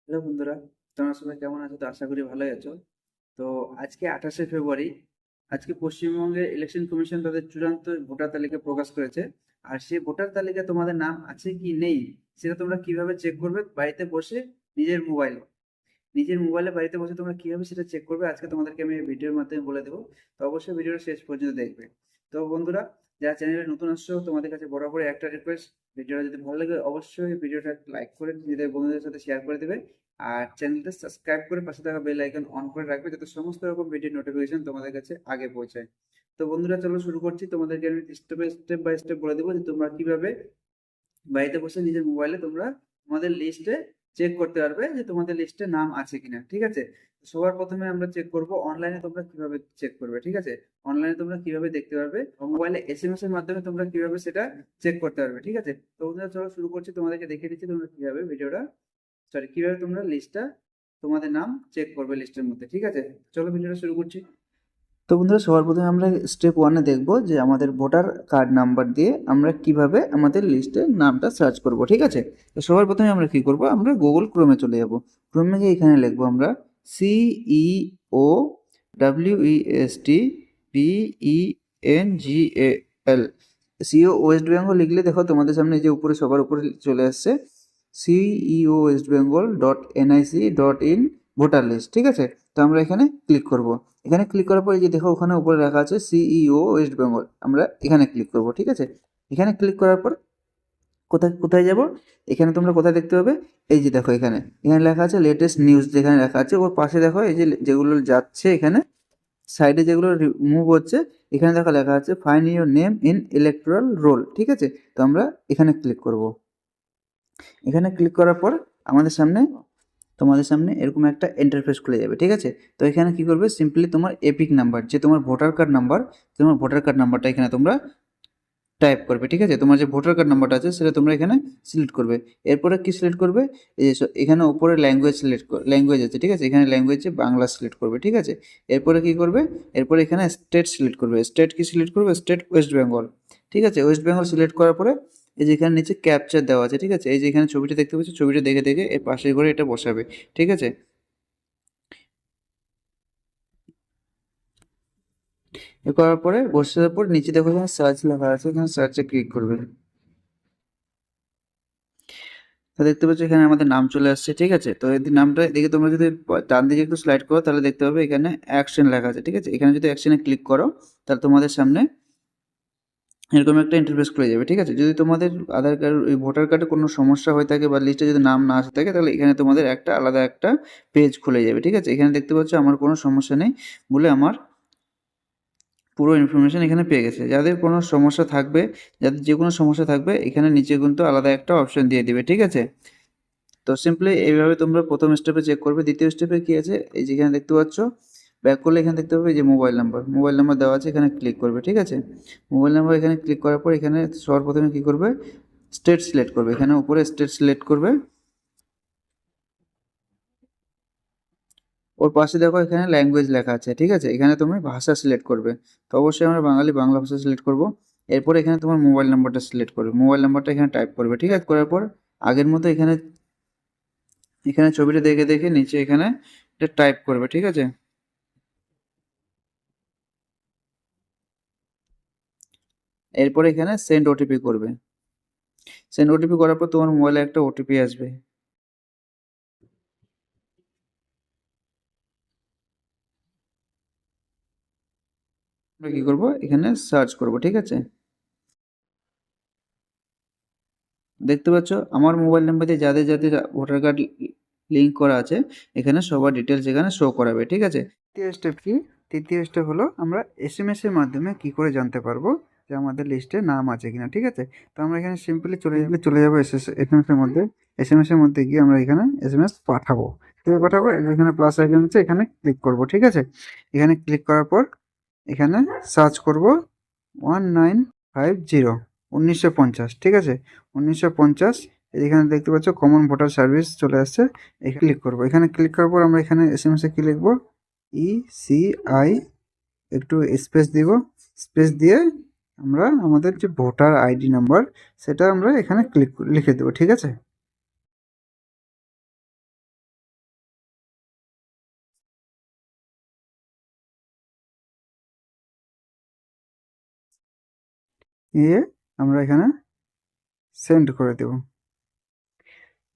Hello বন্ধুরা, তোমরা সবাই কেমন আছো? তো আশা করি ভালোই আছো। তো আজকে 28শে ফেব্রুয়ারি, আজকে পশ্চিমবঙ্গের ইলেকশন কমিশন তাদের চূড়ান্ত ভোটার তালিকা প্রকাশ করেছে। আর সেই ভোটার তালিকায় তোমাদের নাম আছে কি নেই সেটা তোমরা কিভাবে চেক করবে বাড়িতে বসে নিজের মোবাইলে। নিজের মোবাইলে বাড়িতে বসে তোমরা কিভাবে সেটা চেক করবে আজকে তোমাদেরকে আমি এই ভিডিওর মাধ্যমে বলে দেবো। তো অবশ্যই ভিডিওটা শেষ পর্যন্ত দেখবে। তো বন্ধুরা, যারা চ্যানেলে নতুন আসছো তোমাদের কাছে বরাবরই একটা রিকোয়েস্ট, ভিডিওটা যদি ভালো লাগে অবশ্যই ভিডিওটা লাইক করে নিজেদের বন্ধুদের সাথে শেয়ার করে দেবে। আর চ্যানেলটা সাবস্ক্রাইব করে পাশে থাকা বেল আইকন অন করে রাখবে যাতে সমস্ত রকম ভিডিও নোটিফিকেশন তোমাদের কাছে আগে পৌঁছায়। তো বন্ধুরা, চলো শুরু করছি। তোমাদেরকে আমি স্টেপ বাই স্টেপ বলে দেবো যে তোমরা কিভাবে বাড়িতে বসে নিজের মোবাইলে তোমরা তোমাদের লিস্টে চেক করতে পারবে যে তোমাদের লিস্টে নাম আছে কিনা। ঠিক আছে? সবার প্রথমে আমরা চেক করব অনলাইনে তোমরা কিভাবে চেক করবে। ঠিক আছে? অনলাইনে তোমরা কিভাবে দেখতে পারবে, মোবাইলে এসএমএস এর মাধ্যমে তোমরা কিভাবে সেটা চেক করতে পারবে। ঠিক আছে? তো বন্ধুরা, চলো শুরু করছি। তোমাদেরকে দেখিয়ে দিচ্ছি তোমরা কিভাবে ভিডিওটা কিভাবে তোমরা লিস্টটা তোমাদের নাম চেক করবে লিস্টের মধ্যে। ঠিক আছে? চলো ভিডিওটা শুরু করছি। তো বন্ধুরা, সবার প্রথমে আমরা স্টেপ ওয়ানে দেখব যে আমাদের ভোটার কার্ড নাম্বার দিয়ে আমরা কিভাবে আমাদের লিস্টে নামটা সার্চ করব। ঠিক আছে? তো সবার প্রথমে আমরা কি করব, আমরা গুগল ক্রোমে চলে যাব। ক্রোমে গিয়ে এখানে লিখবো আমরা CEOWEST সিও ওয়েস্ট বেঙ্গল লিখলে দেখো তোমাদের সামনে যে উপরে সবার উপরে চলে আসছে CEOWestBengal.nic.in ভোটার লিস্ট। ঠিক আছে? তো আমরা এখানে ক্লিক করব। এখানে ক্লিক করার পর এই যে দেখো ওখানে উপরে লেখা আছে সিইও ওয়েস্ট বেঙ্গল, আমরা এখানে ক্লিক করব। ঠিক আছে? এখানে ক্লিক করার পর কোথায় কোথায় যাব, এখানে তোমরা কোথায় দেখতে পাবে, এই যে দেখো এখানে এখানে লেখা আছে লেটেস্ট নিউজ, যেখানে লেখা আছে ওর পাশে দেখো এই যে যেগুলো যাচ্ছে এখানে সাইডে যেগুলো মুভ হচ্ছে, এখানে দেখো লেখা আছে find your name in electoral roll. ঠিক আছে? তো আমরা এখানে ক্লিক করব। এখানে ক্লিক করার পর আমাদের সামনে তোমাদের সামনে এরকম একটা ইন্টারফেস খুলে যাবে। ঠিক আছে? তো এখানে কি করবে, সিম্পলি তোমার এপিক নাম্বার যে তোমার ভোটার কার্ড নাম্বার, তোমার ভোটার কার্ড নাম্বারটা এখানে তোমরা টাইপ করবে। ঠিক আছে? তোমার যে ভোটার কার্ড নাম্বারটা আছে সেটা তোমরা এখানে সিলেক্ট করবে। এরপরে কি সিলেক্ট করবে, এই যে এখানে উপরে ল্যাঙ্গুয়েজ ল্যাঙ্গুয়েজ আছে। ঠিক আছে? এখানে ল্যাঙ্গুয়েজে বাংলা সিলেক্ট করবে। ঠিক আছে? এরপরে কি করবে, এরপরে এখানে স্টেট সিলেক্ট করবে। স্টেট কি সিলেক্ট করবে, স্টেট ওয়েস্ট বেঙ্গল। ঠিক আছে? ওয়েস্ট বেঙ্গল সিলেক্ট করার পরে এই যে এখানে নিচে ক্যাপচার দেওয়া আছে। ঠিক আছে? এই যে এখানে ছবিটা দেখতে পাচ্ছ, ছবিটা দেখে দেখে এর পাশে করে এটা বসাবে। ঠিক আছে? এ করার পরে বসার পর নিচে দেখো এখানে সার্চ লেখা আছে, এখানে সার্চে ক্লিক করবে। তো দেখতে পাচ্ছ এখানে আমাদের নাম চলে আসছে। ঠিক আছে? তো এই নামটা এদিকে তোমরা যদি ডান দিকে একটু স্লাইড করো তাহলে দেখতে পাবে এখানে অ্যাকশন লেখা আছে। ঠিক আছে? এখানে যদি অ্যাকশনে ক্লিক করো তাহলে তোমাদের সামনে এরকম একটা ইন্টারফেস খুলে যাবে। ঠিক আছে? যদি তোমাদের আধার কার্ড ওই ভোটার কার্ডে কোনো সমস্যা হয়ে থাকে বা লিস্টে যদি নাম না আসে থাকে তাহলে এখানে তোমাদের একটা আলাদা একটা পেজ খুলে যাবে। ঠিক আছে? এখানে দেখতে পাচ্ছ আমার কোনো সমস্যা নেই বলে আমার পুরো ইনফরমেশন এখানে পেয়ে গেছে। যাদের কোনো সমস্যা থাকবে, যাদের যে কোনো সমস্যা থাকবে এখানে নিচে কিন্তু আলাদা একটা অপশন দিয়ে দিবে। ঠিক আছে? তো সিম্পলি এইভাবে তোমরা প্রথম স্টেপে চেক করবে। দ্বিতীয় স্টেপে কি আছে, এই যেখানে দেখতে পাচ্ছ ব্যাক করলে এখানে দেখতে পাবে যে মোবাইল নাম্বার দেওয়া আছে, এখানে ক্লিক করবে। ঠিক আছে? মোবাইল নাম্বার এখানে ক্লিক করার পর এখানে সবার প্রথমে কী করবে, স্টেট সিলেক্ট করবে। এখানে উপরে স্টেট সিলেক্ট করবে, ওর পাশে দেখো এখানে ল্যাঙ্গুয়েজ লেখা আছে। ঠিক আছে? এখানে তুমি ভাষা সিলেক্ট করবে। তো অবশ্যই আমরা বাঙালি, বাংলা ভাষা সিলেক্ট করব। এরপর এখানে তোমার মোবাইল নাম্বারটা সিলেক্ট করবে, মোবাইল নাম্বারটা এখানে টাইপ করবে। ঠিক আছে? করার পর আগের মতো এখানে এখানে ছবিটা দেখে দেখে নিচে এখানে এটা টাইপ করবে। ঠিক আছে? এরপর এখানে সেন্ড ওটিপি করবে। সেন্ড ওটিপি করার পর তোমার মোবাইলে একটা ওটিপি আসবে। আমরা কি করব, এখানে সার্চ করব। ঠিক আছে? দেখতে পাচ্ছ আমার মোবাইল নাম্বার দিয়ে যাদের যাদের ভোটার কার্ড লিঙ্ক করা আছে এখানে সবার ডিটেলস এখানে শো করাবে। ঠিক আছে? তৃতীয় স্টেপ কি, তৃতীয় স্টেপ হলো আমরা এসএমএস এর মাধ্যমে কি করে জানতে পারবো যে আমাদের লিস্টে নাম আছে কিনা। ঠিক আছে? তো আমরা এখানে সিম্পলি চলে যাবো এসএমএস এর মধ্যে। এসএমএস এর মধ্যে গিয়ে আমরা এখানে এসএমএস পাঠাবো। কিভাবে পাঠাবো, এখানে প্লাস আইকন আছে, এখানে ক্লিক করব। ঠিক আছে? এখানে ক্লিক করার পর এখানে সার্চ করব 1950 1950। ঠিক আছে? 1950, এখানে দেখতে পাচ্ছ কমন ভোটার সার্ভিস চলে আসছে, এখানে ক্লিক করব। এখানে ক্লিক করার পর আমরা এখানে এসএমএস এ কি লিখবো, ECI, একটু স্পেস দিব, স্পেস দিয়ে আমরা আমাদের যে ভোটার আইডি নাম্বার সেটা আমরা এখানে লিখে দেবো। ঠিক আছে? নিয়ে আমরা এখানে সেন্ড করে দেব।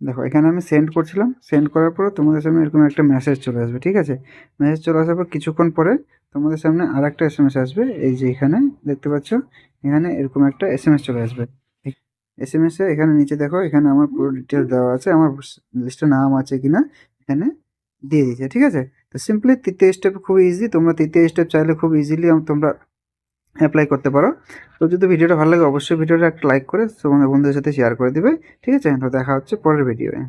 দেখো এখানে আমি সেন্ড করছিলাম, সেন্ড করার পর তোমাদের সামনে এরকম একটা মেসেজ চলে আসবে, ঠিক আছে? মেসেজ চলে আসার পর কিছুক্ষণ পরে তোমাদের সামনে আরেকটা এসএমএস আসবে। এই যে এখানে দেখতে পাচ্ছ, এখানে এরকম একটা এসএমএস চলে আসবে। এসএমএসে এখানে নিচে দেখো, এখানে আমার পুরো ডিটেলস দেওয়া আছে, আমার লিস্টে নাম আছে কিনা এখানে দিয়ে দিয়েছে, ঠিক আছে? তো সিম্পলি তৃতীয় স্টেপ খুবই ইজি, তোমরা তৃতীয় স্টেপ চাইলে খুব ইজিলি তোমরা অ্যাপ্লাই করতে পারো। তো যদি ভিডিওটা ভালো লাগে অবশ্যই ভিডিওটা একটা লাইক করে তোমাদের বন্ধুদের সাথে শেয়ার করে দিবে, ঠিক আছে? তো দেখা হচ্ছে পরের ভিডিওয়ে।